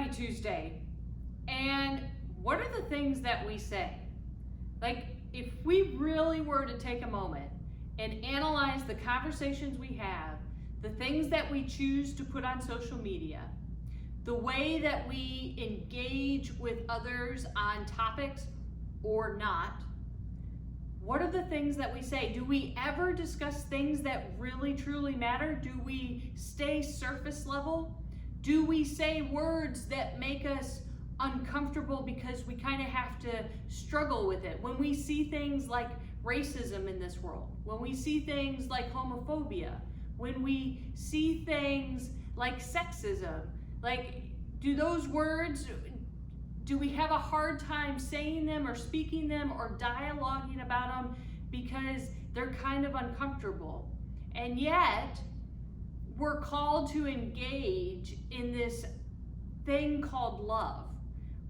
Happy Tuesday. And what are the things that we say? Like, if we really were to take a moment and analyze the conversations we have, the things that we choose to put on social media, the way that we engage with others on topics or not, what are the things that we say? Do we ever discuss things that really truly matter? Do we stay surface level? Do we say words that make us uncomfortable because we kind of have to struggle with it? When we see things like racism in this world, when we see things like homophobia, when we see things like sexism, like, do those words, do we have a hard time saying them or speaking them or dialoguing about them because they're kind of uncomfortable? And yet, we're called to engage in this thing called love.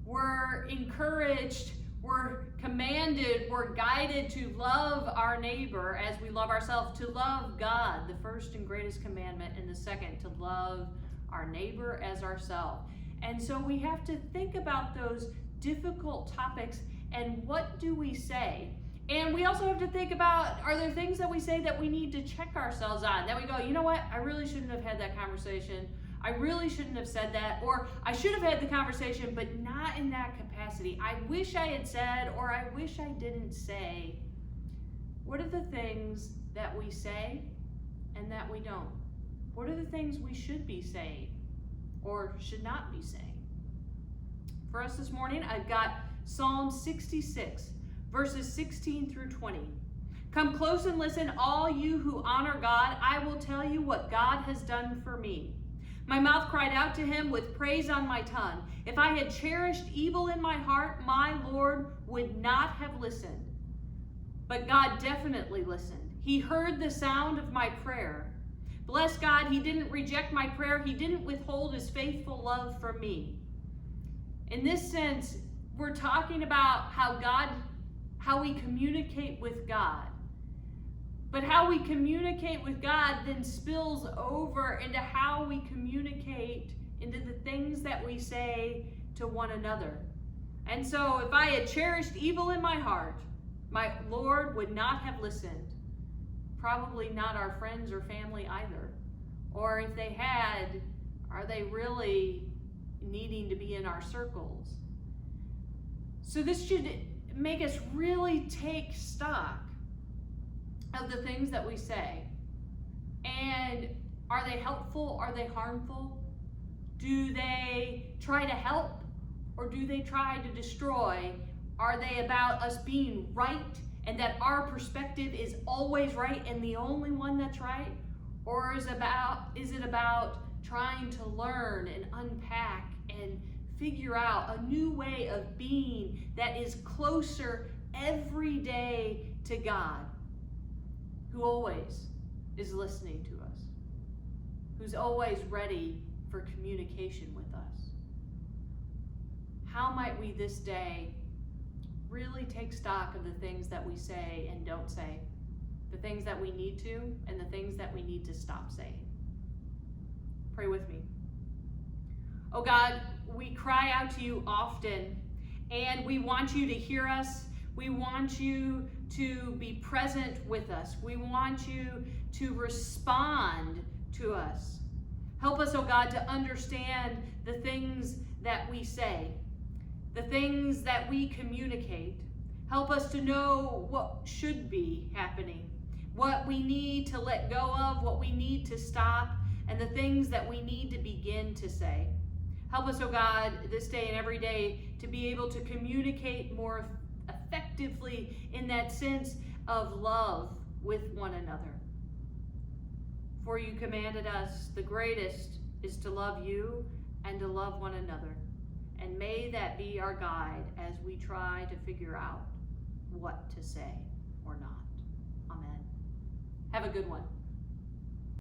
We're encouraged, we're commanded, we're guided to love our neighbor as we love ourselves, to love God, the first and greatest commandment, and the second, to love our neighbor as ourselves. And so we have to think about those difficult topics and what do we say? And we also have to think about, are there things that we say that we need to check ourselves on? That we go, you know what, I really shouldn't have had that conversation. I really shouldn't have said that. Or I should have had the conversation, but not in that capacity. I wish I had said, or I wish I didn't say. What are the things that we say and that we don't? What are the things we should be saying or should not be saying? For us this morning, I've got Psalm 66, verses 16 through 20. Come close and listen, all you who honor God. I will tell you what God has done for me. My mouth cried out to him with praise on my tongue. If I had cherished evil in my heart, my Lord would not have listened. But God definitely listened. He heard the sound of my prayer. Bless God, he didn't reject my prayer. He didn't withhold his faithful love from me. In this sense, we're talking about how we communicate with God. But how we communicate with God then spills over into how we communicate into the things that we say to one another. And so if I had cherished evil in my heart, my Lord would not have listened. Probably not our friends or family either. Or if they had, are they really needing to be in our circles? So this should make us really take stock of the things that we say. And are they helpful? Are they harmful? Do they try to help or do they try to destroy? Are they about us being right and that our perspective is always right and the only one that's right? Or is it about trying to learn and unpack and figure out a new way of being that is closer every day to God, who always is listening to us, who's always ready for communication with us? How might we this day really take stock of the things that we say and don't say, the things that we need to, and the things that we need to stop saying? Pray with me. Oh God, we cry out to you often, and we want you to hear us. We want you to be present with us. We want you to respond to us. Help us, oh God, to understand the things that we say, the things that we communicate. Help us to know what should be happening, what we need to let go of, what we need to stop, and the things that we need to begin to say. Help us, oh God, this day and every day to be able to communicate more effectively in that sense of love with one another. For you commanded us, the greatest is to love you and to love one another. And may that be our guide as we try to figure out what to say or not. Amen. Have a good one.